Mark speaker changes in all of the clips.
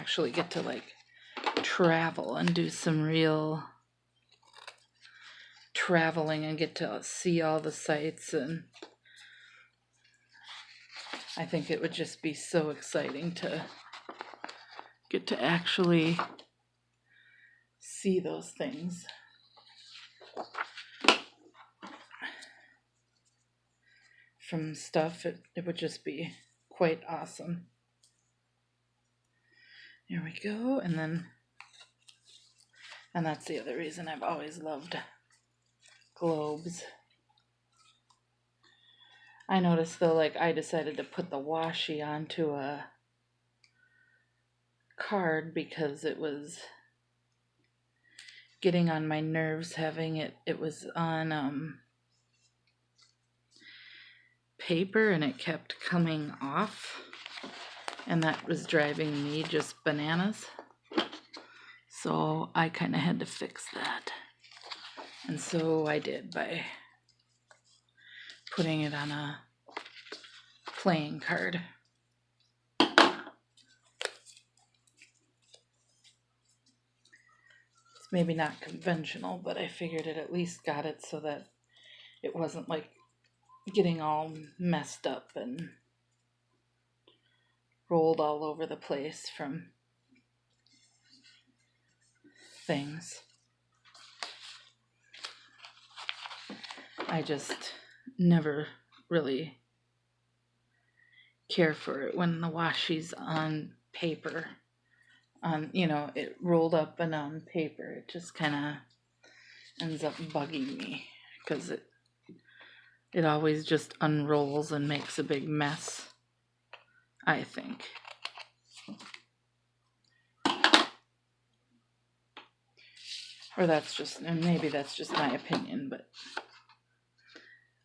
Speaker 1: actually get to like travel and do some real traveling and get to see all the sights, and I think it would just be so exciting to get to actually see those things. From stuff, it would just be quite awesome. Here we go, and that's the other reason I've always loved globes. I noticed though, like I decided to put the washi onto a card because it was getting on my nerves having it was on paper and it kept coming off, and that was driving me just bananas. So I kind of had to fix that, and so I did by putting it on a playing card. It's maybe not conventional, but I figured it at least got it so that it wasn't like getting all messed up and rolled all over the place from things. I just never really care for it when the washi's on paper, it rolled up and on paper. It just kind of ends up bugging me because it always just unrolls and makes a big mess, I think. Or maybe that's just my opinion, but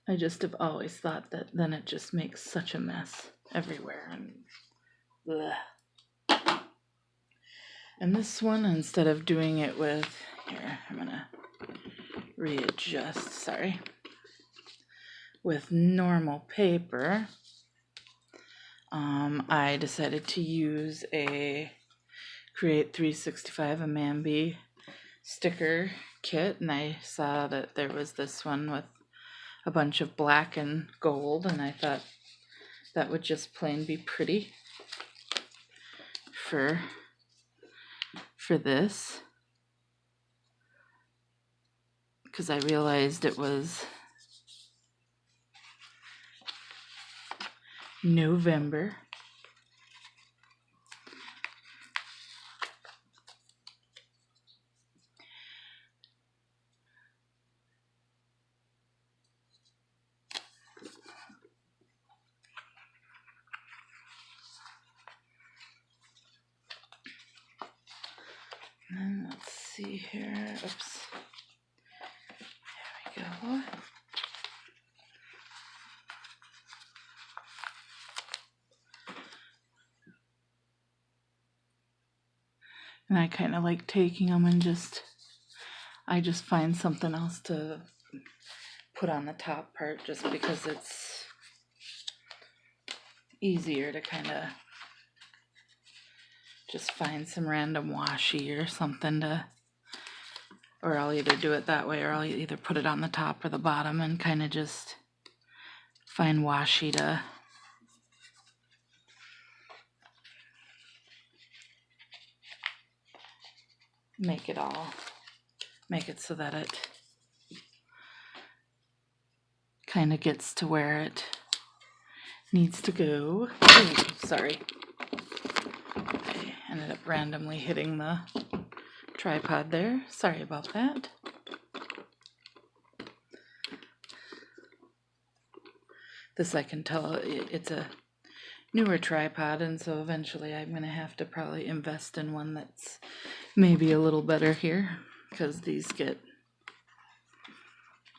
Speaker 1: I just have always thought that then it just makes such a mess everywhere, and bleh. And this one, instead of doing it with, here, I'm gonna readjust, with normal paper, I decided to use a Create 365 a Mambi sticker kit, and I saw that there was this one with a bunch of black and gold, and I thought that would just plain be pretty for this, because I realized it was November. And let's see here. Oops. There we go. And I kind of like taking them and I just find something else to put on the top part just because it's easier to kind of just find some random washi or something or I'll either do it that way or I'll either put it on the top or the bottom and kind of just find washi to make it so that it kind of gets to where it needs to go. Ooh, sorry. I ended up randomly hitting the tripod there. Sorry about that. This I can tell it's a newer tripod, and so eventually I'm going to have to probably invest in one that's maybe a little better here, because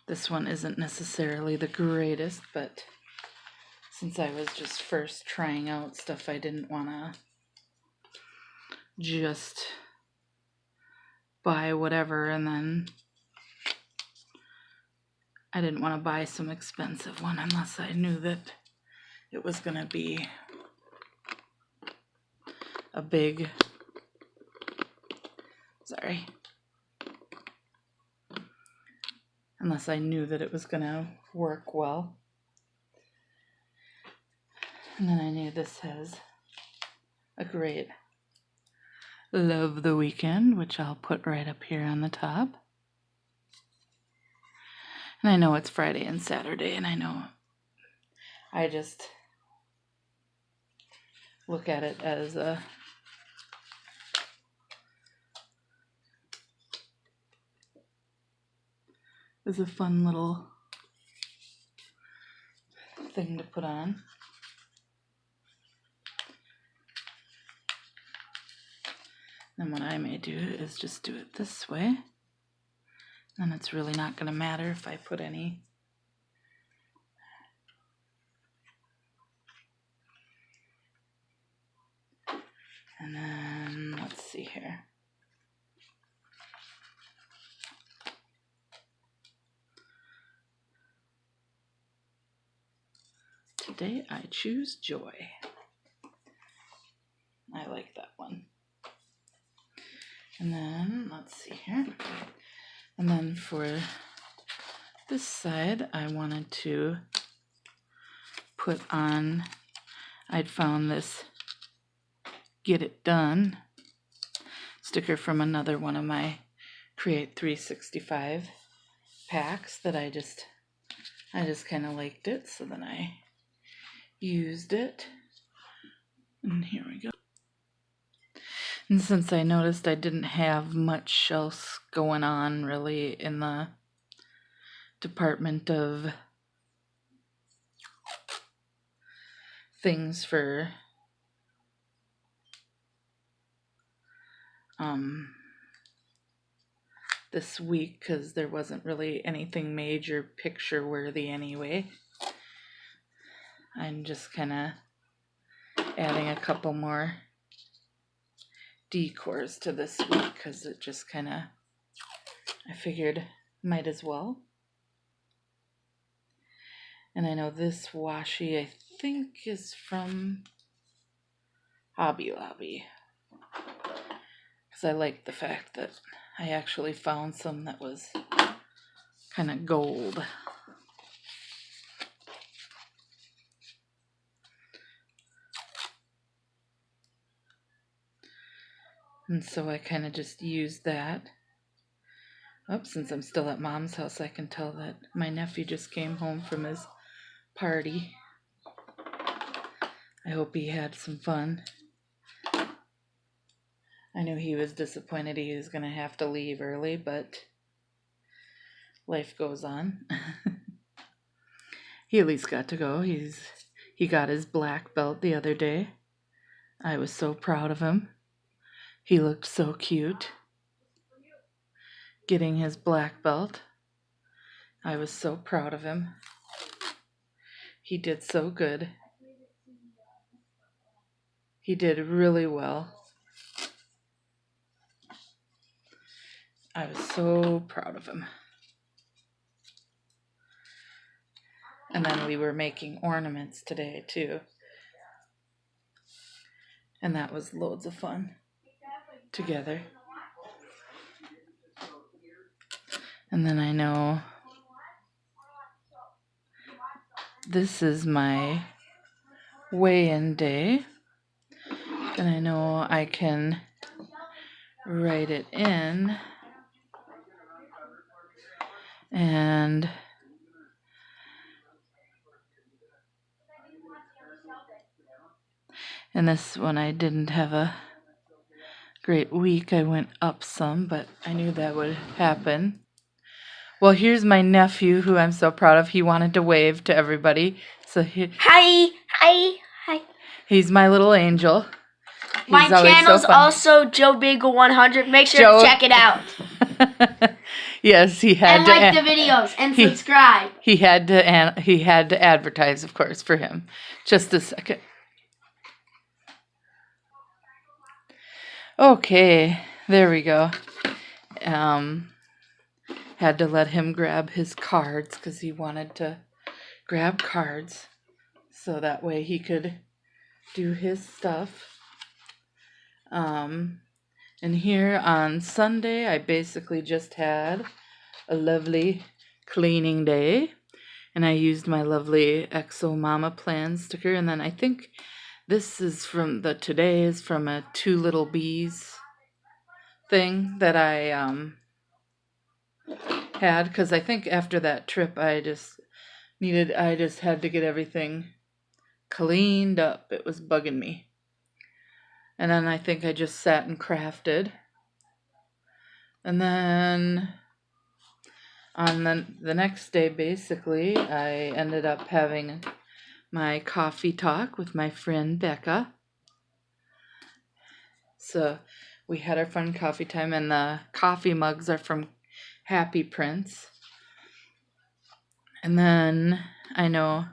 Speaker 1: this one isn't necessarily the greatest, but since I was just first trying out stuff, I didn't want to just buy whatever, and then I didn't want to buy some expensive one unless I knew that it was going to be a big Sorry. Unless I knew that it was going to work well. And then I knew this has a great Love the Weekend, which I'll put right up here on the top. And I know it's Friday and Saturday, and I know I just look at it as a fun little thing to put on. And what I may do is just do it this way. And it's really not going to matter if I put any and then let's see here. Today I choose joy. I like that one. And then let's see here. And then for this side, I wanted to put on, I'd found this Get It Done sticker from another one of my Create 365 packs that I just kind of liked it, so then I used it. And here we go. And since I noticed I didn't have much else going on really in the department of things for this week, because there wasn't really anything major picture worthy anyway, I'm just kind of adding a couple more decors to this week because it just kind of, I figured might as well. And I know this washi I think is from Hobby Lobby, because I like the fact that I actually found some that was kind of gold. And so I kind of just used that. Oh, since I'm still at Mom's house, I can tell that my nephew just came home from his party. I hope he had some fun. I knew he was disappointed he was going to have to leave early, but life goes on. He at least got to go. He got his black belt the other day. I was so proud of him. He looked so cute getting his black belt. I was so proud of him. He did so good. He did really well. I was so proud of him. And then we were making ornaments today too. And that was loads of fun together. And then I know this is my weigh-in day. And I know I can write it in. And this one I didn't have a great week. I went up some, but I knew that would happen. Well, here's my nephew, who I'm so proud of. He wanted to wave to everybody. So
Speaker 2: Hi.
Speaker 1: He's my little angel.
Speaker 2: My channel's also Joe Bagel 100. Make sure to check it out.
Speaker 1: Yes, he had
Speaker 2: and like the videos and subscribe.
Speaker 1: He had to advertise, of course, for him. Just a second. Okay, there we go. Had to let him grab his cards because he wanted to grab cards so that way he could do his stuff. And And here on Sunday, I basically just had a lovely cleaning day. And I used my lovely Exo Mama Plan sticker. And then I think this is from today is from a Two Little Bees thing that I had. Because I think after that trip, I just had to get everything cleaned up. It was bugging me. And then I think I just sat and crafted. And then on the next day, basically, I ended up having my coffee talk with my friend Becca. So we had our fun coffee time, and the coffee mugs are from Happy Prince. And then I know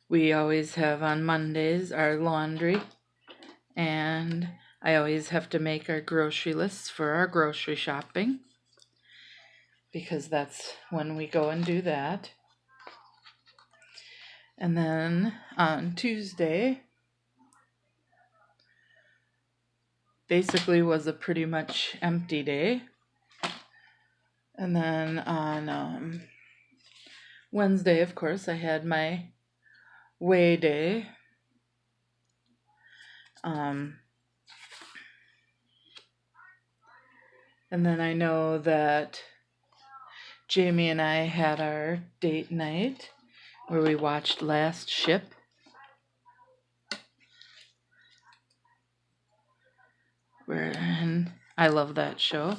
Speaker 1: we always have on Mondays our laundry, and I always have to make our grocery lists for our grocery shopping, because that's when we go and do that. And then on Tuesday, basically was a pretty much empty day. And then on Wednesday, of course, I had my weigh day. And then I know that Jamie and I had our date night where we watched Last Ship. And I love that show.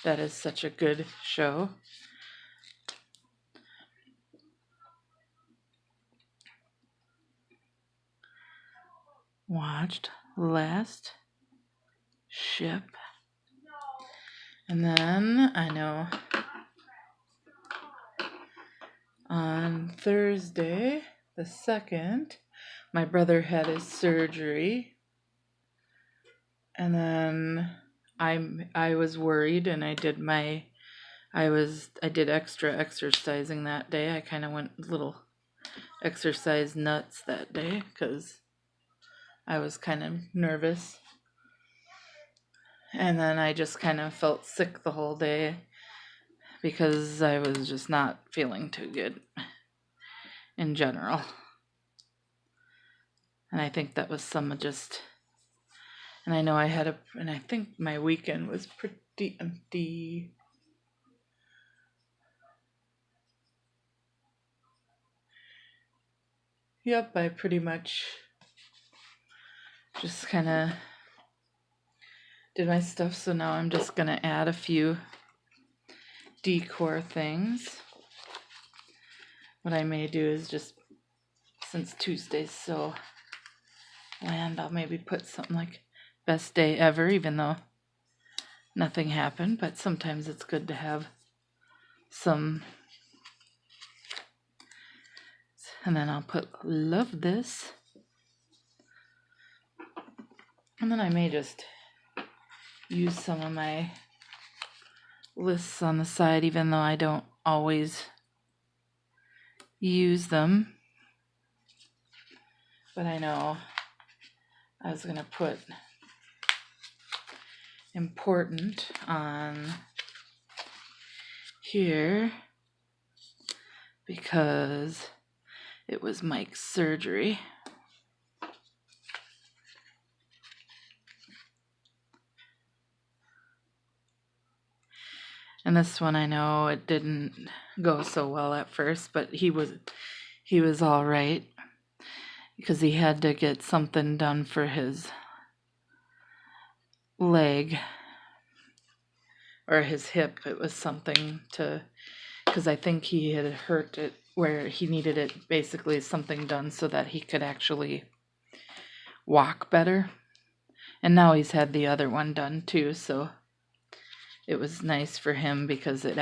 Speaker 1: That is such a good show. Watched Last Ship. And then I know on Thursday, the 2nd, my brother had his surgery. And then I was worried, and I did extra exercising that day. I kind of went a little exercise nuts that day because I was kind of nervous. And then I just kind of felt sick the whole day because I was just not feeling too good in general. And I think that was and I know and I think my weekend was pretty empty. Yep, I pretty much just kind of did my stuff, so now I'm just going to add a few decor things. What I may do is just, since Tuesday's so bland, I'll maybe put something like best day ever, even though nothing happened, but sometimes it's good to have some. And then I'll put love this. And then I may just use some of my lists on the side, even though I don't always use them. But I know I was going to put important on here because it was Mike's surgery. And this one, I know it didn't go so well at first, but he was all right because he had to get something done for his leg or his hip. It was something because I think he had hurt it where he needed it, basically something done so that he could actually walk better. And now he's had the other one done too, so it was nice for him because it